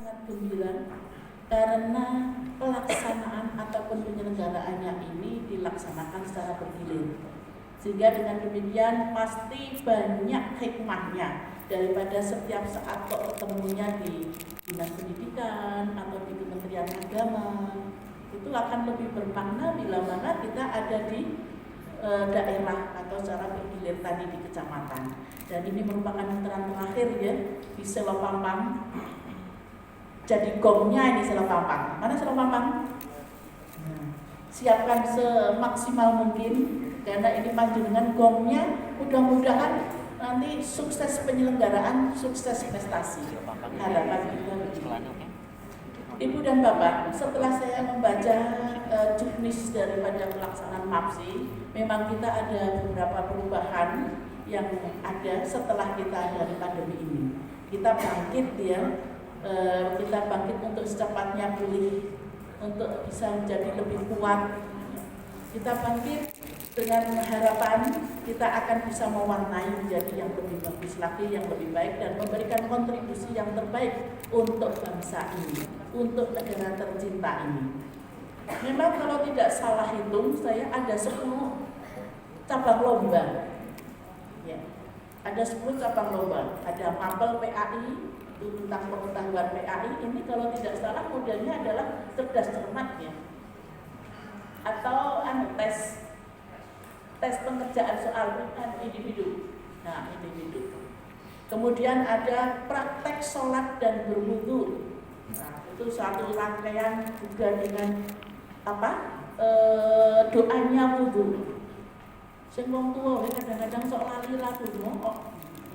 sangat gembira karena pelaksanaan ataupun penyelenggaraannya ini dilaksanakan secara bergilir. Sehingga dengan demikian pasti banyak hikmahnya daripada setiap saat kok ketemunya di Dinas Pendidikan atau di Kementerian Agama. Itu akan lebih bermakna bila mana kita ada di daerah atau secara bergilir tadi di kecamatan. Dan ini merupakan meteran terakhir ya di Selopampang. Jadi gongnya ini Selopampang. Mana Selopampang? Siapkan semaksimal mungkin karena ini panjenengan gongnya, mudah-mudahan nanti sukses penyelenggaraan, sukses prestasi. Harapan kita begitu. Ibu dan Bapak, setelah saya membaca juknis daripada pelaksanaan MAPSI, memang kita ada beberapa perubahan yang ada setelah kita dari pandemi ini. Kita bangkit ya, kita bangkit untuk secepatnya pulih, untuk bisa menjadi lebih kuat. Kita bangkit dengan harapan kita akan bisa mewarnai menjadi yang lebih bagus lagi, yang lebih baik, dan memberikan kontribusi yang terbaik untuk bangsa ini, untuk negara tercinta ini. Memang kalau tidak salah hitung, saya ada 10 cabang lomba. Ya, ada 10 cabang lomba. Ada mapel PAI, itu tentang pengetahuan PAI. Ini kalau tidak salah modelnya adalah cerdas cermat ya. Atau tes pengerjaan soal individu. Nah, individu. Kemudian ada praktek sholat dan berwudu. Nah, itu satu rangkaian juga dengan doanya wudu. Sing wong tua kadang-kadang sok lali lagu kok.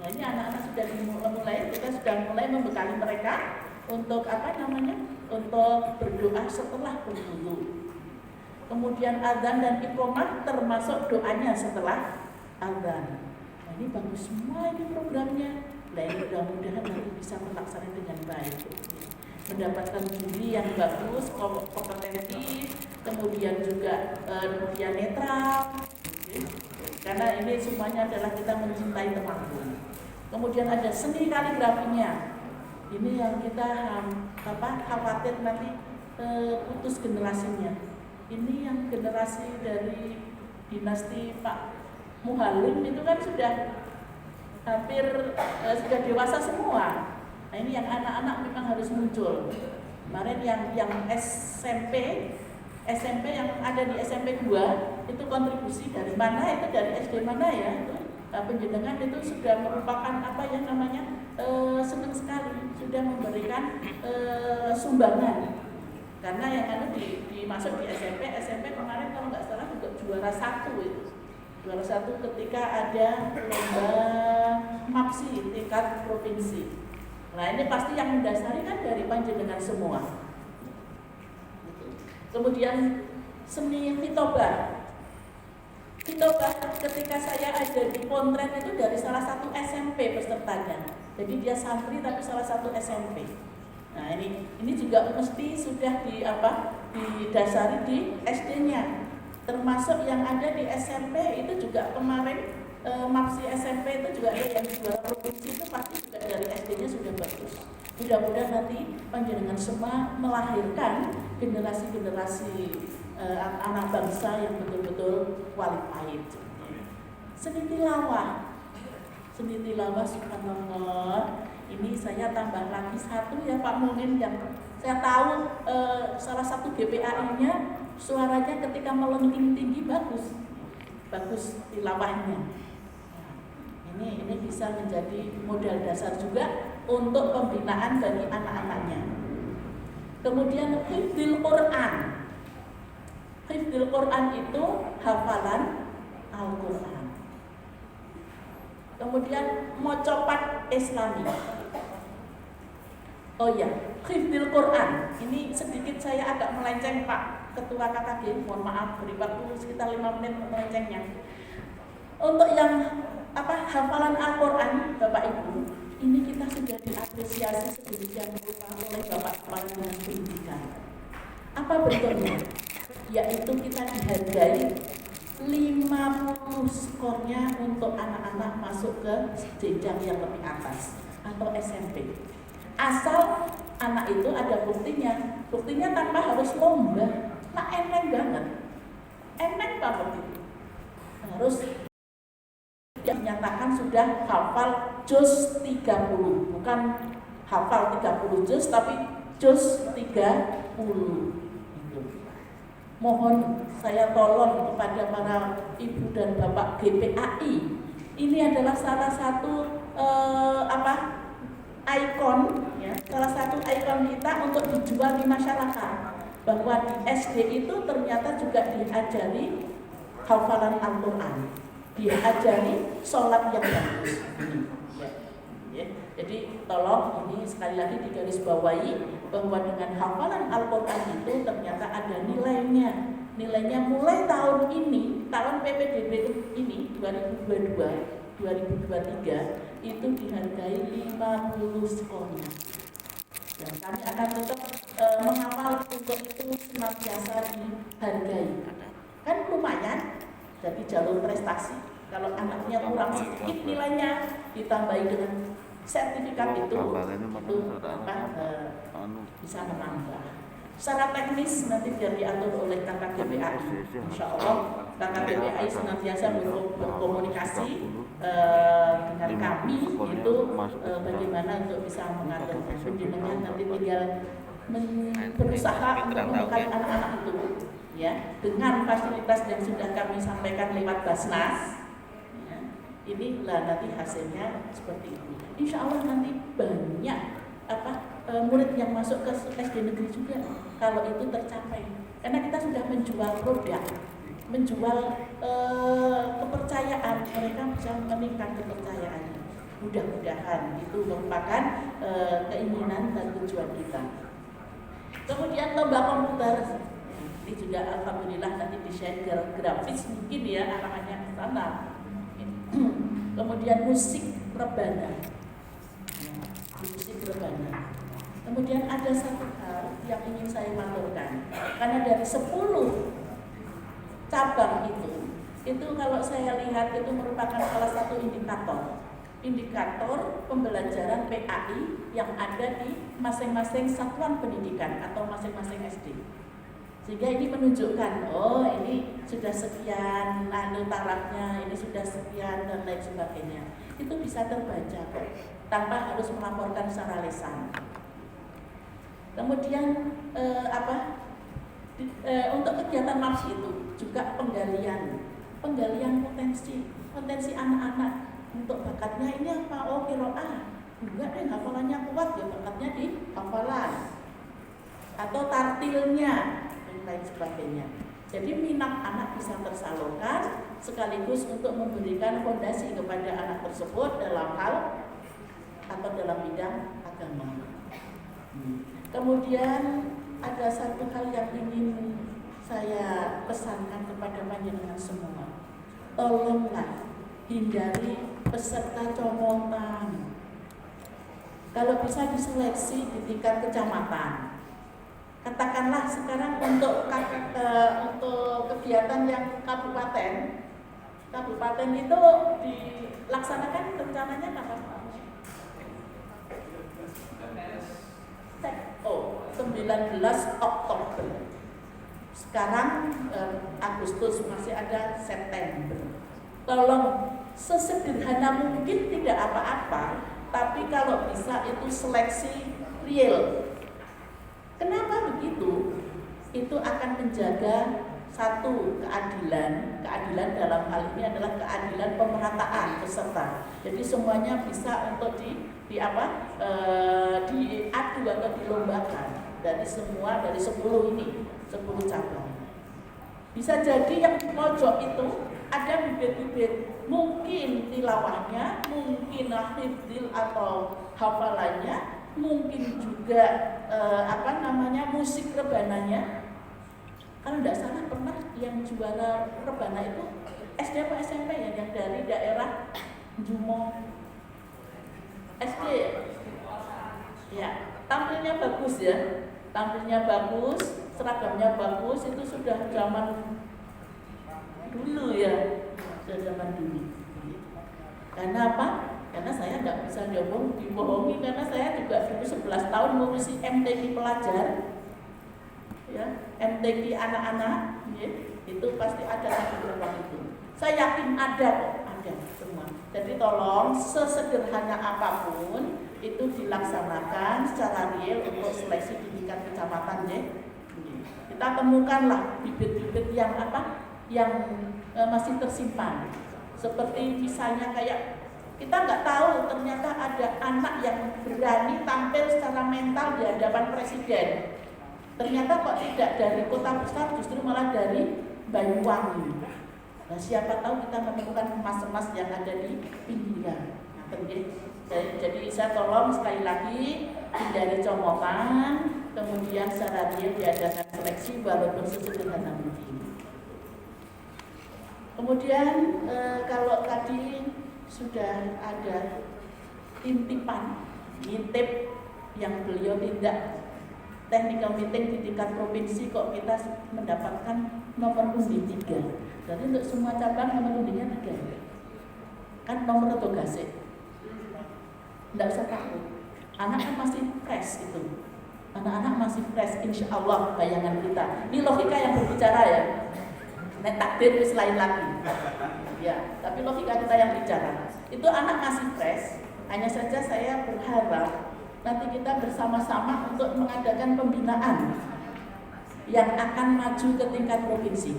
Nah, ini anak-anak sudah mulai, kita sudah mulai membekali mereka untuk untuk berdoa setelah berwudu. Kemudian azan dan iqomah termasuk doanya setelah azan. Nah, ini bagus semua ini programnya. Nah, mudah-mudahan nanti bisa melaksanakan dengan baik. Mendapatkan juri yang bagus, kompetensi, kemudian juga dunia netral. Karena ini semuanya adalah kita mencintai teman. Kemudian ada seni kaligrafinya. Ini yang kita khawatir nanti putus generasinya. Ini yang generasi dari dinasti Pak Muhalim itu kan sudah hampir sudah dewasa semua. Nah, ini yang anak-anak memang harus muncul. Kemarin yang SMP yang ada di SMP 2 itu kontribusi dari mana, itu dari SD mana ya, itu penjenengan itu sudah merupakan senang sekali sudah memberikan sumbangan. Karena yang dimasuk di SMP kemarin kalau nggak salah juga juara 1 itu. Juara 1 ketika ada lomba MAPSI tingkat provinsi. Nah, ini pasti yang mendasari kan dari panjenengan semua. Kemudian seni fitobah. Fitobah ketika saya ada di Pontren itu dari salah satu SMP pesertanya. Jadi dia santri tapi salah satu SMP. Nah, ini juga mesti sudah didasari di SD-nya. Termasuk yang ada di SMP itu juga kemarin MAPSI SMP itu juga ada yang juara provinsi, itu pasti juga dari SD-nya sudah bagus. Mudah-mudahan nanti panjenengan semua melahirkan generasi-generasi anak bangsa yang betul-betul qualified. Seni tilawah subhanallah. Ini saya tambah lagi satu ya Pak Munin, yang saya tahu salah satu GPAI-nya suaranya ketika melenting tinggi bagus tilawahnya. Ini bisa menjadi modal dasar juga untuk pembinaan bagi anak-anaknya. Kemudian hifdzul Quran. Hifdzul Quran itu hafalan Al-Quran. Kemudian mocopat Islami. Oh ya, hifdzul Quran. Ini sedikit saya agak melenceng Pak Ketua KKG, mohon maaf, beri waktu sekitar 5 menit melencengnya. Untuk yang hafalan Al-Quran, Bapak Ibu, ini kita sudah diapresiasi sedemikian rupa oleh Bapak Kepala Dinas Pendidikan. Apa bentuknya? Yaitu kita dihargai 50 skornya untuk anak-anak masuk ke jenjang yang lebih atas atau SMP. Asal anak itu ada buktinya. Buktinya tanpa harus lomba. Nah, enteng banget. Enteng banget itu. Harus dinyatakan sudah hafal juz 30. Bukan hafal 30 juz, tapi juz 30. Itu. Mohon saya tolong kepada para ibu dan bapak GPAI. Ini adalah salah satu ikon, ya, salah satu ikon kita untuk dijual di masyarakat. Bahwa di SD itu ternyata juga diajari hafalan Al-Quran, diajari sholat yang bagus. Ya. Jadi tolong ini sekali lagi digarisbawahi bahwa dengan hafalan Al-Quran itu ternyata ada nilainya. Nilainya mulai tahun ini, tahun PPDB ini 2022-2023 itu dihargai 50 sekolah. Dan kami akan tetap mengawal untuk itu senantiasa dihargai. Kan lumayan, jadi jalur prestasi. Kalau anaknya kurang sedikit nilainya, ditambahi dengan sertifikat itu bisa menambah. Secara teknis nanti biar diatur oleh kakak GPAI. Insya Allah kakak GPAI senantiasa berkomunikasi dengan kami itu bagaimana untuk bisa mengatur. Jenengan nanti tinggal berusaha untuk membekali anak-anak itu, ya, dengan fasilitas yang sudah kami sampaikan lewat Basnas. Ya, inilah nanti hasilnya seperti itu. Insya Allah nanti banyak murid yang masuk ke SD negeri juga kalau itu tercapai, karena kita sudah menjual produk, menjual kepercayaan, mereka bisa meningkat kepercayaannya. Mudah-mudahan itu merupakan keinginan dan tujuan kita. Kemudian lomba komputer, ini juga alhamdulillah nanti di-share grafis mungkin ya arahannya ke sana. Kemudian musik rebana. Musik rebana. Kemudian ada satu hal yang ingin saya maturkan, karena dari 10 cabang itu kalau saya lihat itu merupakan salah satu indikator pembelajaran PAI yang ada di masing-masing satuan pendidikan atau masing-masing SD. Sehingga ini menunjukkan, oh ini sudah sekian tarafnya, ini sudah sekian dan lain sebagainya. Itu bisa terbaca tanpa harus melaporkan secara lisan. Kemudian untuk kegiatan MAPS itu juga penggalian potensi anak-anak untuk bakatnya ini apa? Oh, qiraah. Enggak deh, hafalannya kuat ya, bakatnya di hafalan atau tartilnya dan lain sebagainya. Jadi minat anak bisa tersalurkan sekaligus untuk memberikan fondasi kepada anak tersebut dalam hal atau dalam bidang agama. Kemudian ada satu hal yang ingin saya pesankan kepada panjenengan semua. Tolonglah hindari peserta comotan. Kalau bisa diseleksi di tingkat kecamatan. Katakanlah sekarang untuk kegiatan yang kabupaten itu dilaksanakan rencananya kapan? 19 Oktober. Sekarang Agustus, masih ada September. Tolong sesederhana mungkin, tidak apa-apa, tapi kalau bisa itu seleksi real. Kenapa begitu? Itu akan menjaga satu keadilan dalam hal ini adalah keadilan pemerataan peserta. Jadi semuanya bisa untuk diadu atau dilombakan dari 10 ini, 10 cabang. Bisa jadi yang di pojok itu ada bibit-bibit, mungkin tilawahnya, mungkin hifdzil atau hafalannya, mungkin juga musik rebananya. Kalau tidak salah pernah yang juara rebana itu SD apa SMP ya, yang dari daerah Jumo SD ya, tampilnya bagus ya, seragamnya bagus, itu sudah zaman dulu ya, sudah zaman dulu. Karena apa? karena saya nggak bisa dibohongi karena saya juga dulu 11 tahun ngurusi MTQ pelajar, ya, MTQ anak-anak, ya, itu pasti ada tanggung jawab itu. Saya yakin ada kok, ada semua. Jadi tolong sesederhana apapun itu dilaksanakan secara real untuk seleksi di tingkat kecamatan, ya. Kita temukanlah bibit-bibit yang masih tersimpan. Seperti misalnya kayak kita nggak tahu ternyata ada anak yang berani tampil secara mental di hadapan presiden. Ternyata kok tidak dari kota besar, justru malah dari Banyuwangi. Nah, siapa tahu kita menemukan emas-emas yang ada di pinggiran. Nah, jadi saya tolong sekali lagi hindari comokan, kemudian secara real diadakan seleksi walaupun sesederhana mungkin. Kemudian kalau tadi sudah ada intipan, ngintip yang beliau tindak technical meeting di tingkat provinsi, kok kita mendapatkan nomor undi 3. Jadi untuk semua cabang nomor undinya 3. Kan nomor otogasik. Tidak usah takut. Anak kan masih fresh itu. Anak-anak masih fresh, insya Allah bayangan kita. Ini logika yang berbicara ya. Nek takdir itu lain lagi. Ya, tapi logika kita yang bicara. Itu anak masih fresh. Hanya saja saya berharap nanti kita bersama-sama untuk mengadakan pembinaan yang akan maju ke tingkat provinsi.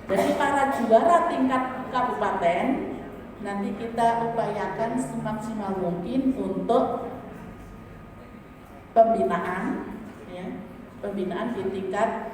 Jadi para juara tingkat kabupaten nanti kita upayakan semaksimal mungkin untuk pembinaan, ya, pembinaan di tingkat